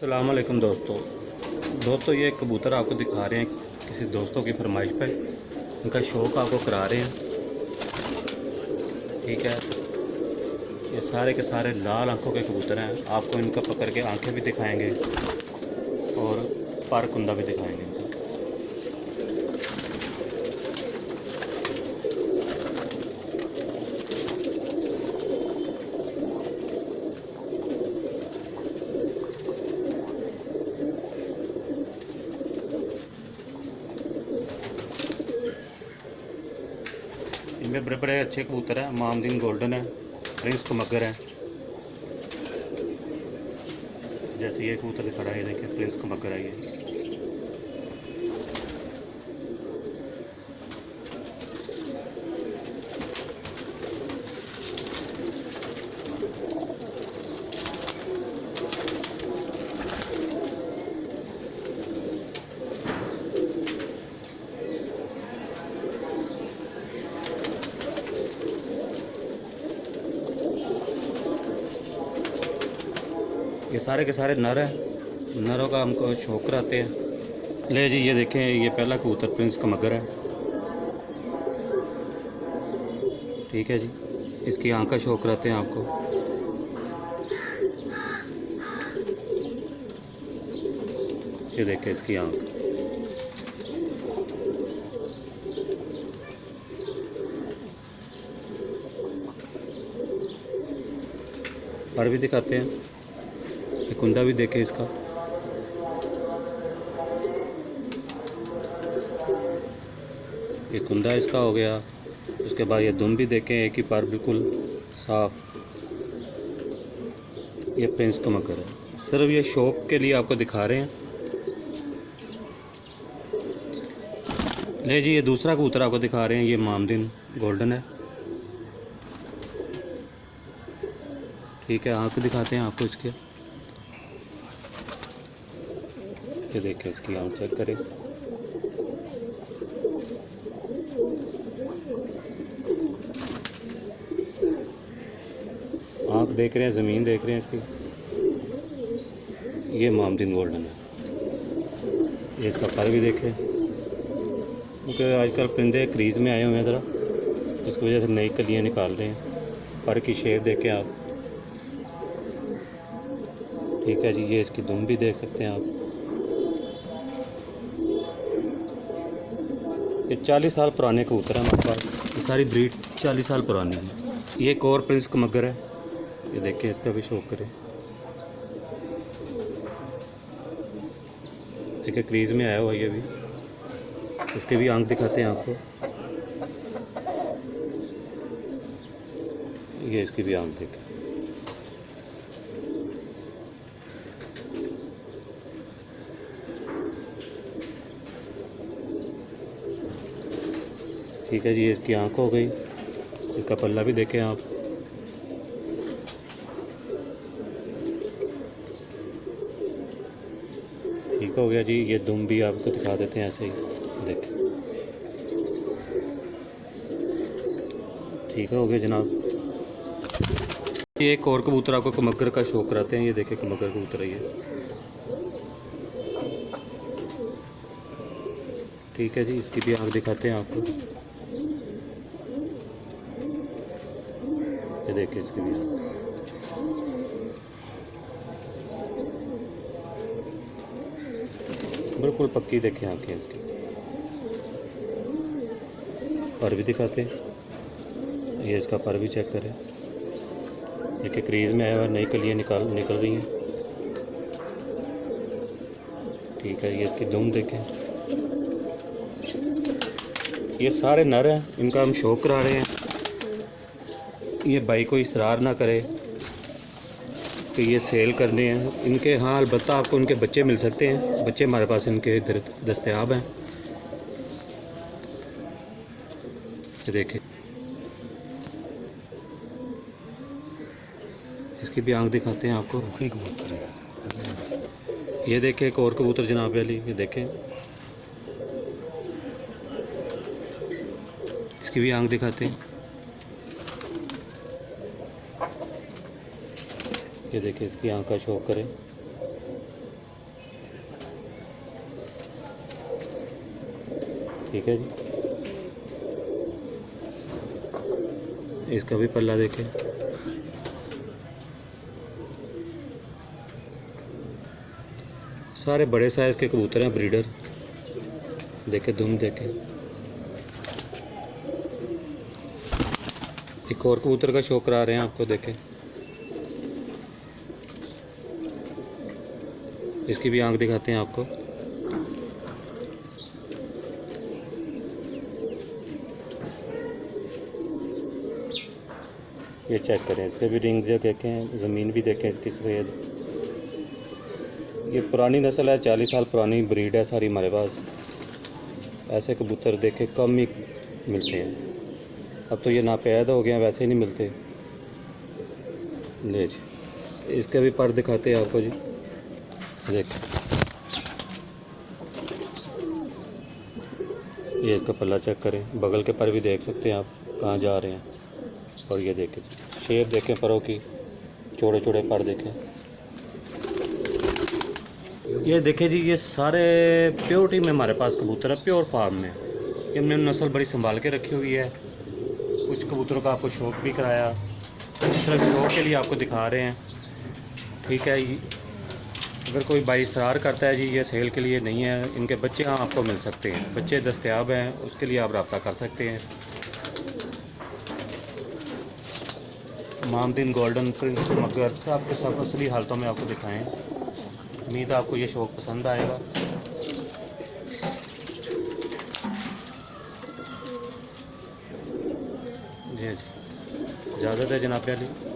अस्सलाम वालेकुम दोस्तों ये कबूतर आपको दिखा रहे हैं किसी दोस्तों की फरमाइश पे। इनका शौक़ आपको करा रहे हैं। ठीक है, ये सारे के सारे लाल आंखों के कबूतर हैं। आपको इनका पकड़ के आंखें भी दिखाएंगे और पर कुंदा भी दिखाएंगे इनका। इनमें बड़े बड़े अच्छे कबूतर हैं। मामदीन गोल्डन है, प्रिंस कमगर है। जैसे ये कबूतर खड़ा है, देखिए प्रिंस कमगर है ये। ये सारे के सारे नर हैं। नरों का हमको शौक़ कराते हैं। ले जी, ये देखें, ये पहला कबूतर प्रिंस कमगर है। ठीक है जी, इसकी आँख का शौक़ कराते हैं आपको। ये देखें इसकी आँख। पर भी दिखाते हैं। ये कुंदा भी देखें इसका। ये कुंदा इसका हो गया। उसके बाद ये दुम भी देखें, एक ही पर बिल्कुल साफ। ये प्रिंस कमगर है। सिर्फ ये शौक़ के लिए आपको दिखा रहे हैं। ले जी, ये दूसरा कबूतर आपको दिखा रहे हैं। ये मामदीन गोल्डन है। ठीक है, आँख दिखाते हैं आपको इसके। ये देखिए इसकी आँख चेक करें। आँख देख रहे हैं, ज़मीन देख रहे हैं इसकी। ये मामदीन गोल्डन है। ये इसका पर भी देखें, क्योंकि आजकल परिंदे क्रीज़ में आए हुए हैं ज़रा, इसकी वजह से नई कलियाँ निकाल रहे हैं। पर की शेप देखें आप। ठीक है जी, ये इसकी दुम भी देख सकते हैं आप। ये 40 साल पुराने कबूतर हैं हमारे पास। ये सारी ब्रीड 40 साल पुरानी है। ये एक और प्रिंस कमगर है। ये देखिए, इसका भी शौक़ करें। देखिए क्रीज़ में आया हुआ ये भी। इसके भी आंख दिखाते हैं आपको। ये इसकी भी आंख देखें। ठीक है जी, ये इसकी आंख हो गई। इसका पल्ला भी देखें आप। ठीक हो गया जी, ये दुम भी आपको दिखा देते हैं ऐसे ही। देखें, ठीक हो गया जनाब। ये एक और कबूतर आपको कमगर का शौक़ कराते हैं। ये देखें, कमगर कबूतर है ये। ठीक है जी, इसकी भी आँख दिखाते हैं आपको। ये देखिए इसकी भी आँख। बिल्कुल पक्की देखें आँखें इसकी। पर भी दिखाते हैं। ये इसका पर भी चेक करें। देखिए क्रीज़ में आया हुआ, नई कलियाँ निकल रही हैं। ठीक है, ये इसकी दुम देखें। ये सारे नर हैं, इनका हम शौक़ करा रहे हैं। ये भाई को इसरार ना करे कि ये सेल करने हैं इनके। हाँ, अलबत्ता आपको उनके बच्चे मिल सकते हैं। बच्चे हमारे पास इनके इधर दस्तयाब हैं। ये देखें, इसकी भी आंख दिखाते हैं आपको। कबूतर है। ये देखें एक और कबूतर जनाब अली। ये देखें, इसकी भी आंख दिखाते हैं। ये देखिए इसकी आँख का शौक़ करें। ठीक है जी। इसका भी पल्ला देखें। सारे बड़े साइज़ के कबूतर हैं, ब्रीडर। देखें दुम देखें। एक और कबूतर का शो करा रहे हैं आपको, देखें। इसकी भी आंख दिखाते हैं आपको। ये चेक करें, इसके भी रिंग जो देखें, ज़मीन भी देखें इसकी सफ़ेद। ये पुरानी नस्ल है, 40 साल पुरानी ब्रीड है सारी हमारे पास। ऐसे कबूतर देखे कम ही मिलते हैं। अब तो ये नापैद हो गए हैं, वैसे ही नहीं मिलते। ले जी, इसके भी पर दिखाते हैं आपको जी। देखें, ये इसका पल्ला चेक करें, बगल के पर भी देख सकते हैं आप कहाँ जा रहे हैं। और ये देखें जी, शेप देखें परों की, चौड़े चौड़े पर देखें। ये देखें जी, ये सारे प्योरिटी में हमारे पास कबूतर है, प्योर फार्म में। ये हमने नस्ल बड़ी संभाल के रखी हुई है। कुछ कबूतरों का आपको शौक भी कराया, इस तरह शौक के लिए आपको दिखा रहे हैं। ठीक है, अगर कोई भाई इसरार करता है जी ये सेल के लिए नहीं है, इनके बच्चे यहाँ आपको मिल सकते हैं, बच्चे दस्तयाब हैं, उसके लिए आप रब्ता कर सकते हैं। मामदीन, गोल्डन प्रिंस, मगर सब के सब असली हालतों में आपको दिखाएं। उम्मीद है आपको ये शौक पसंद आएगा। जी जी, इजाज़त है जनाब अली।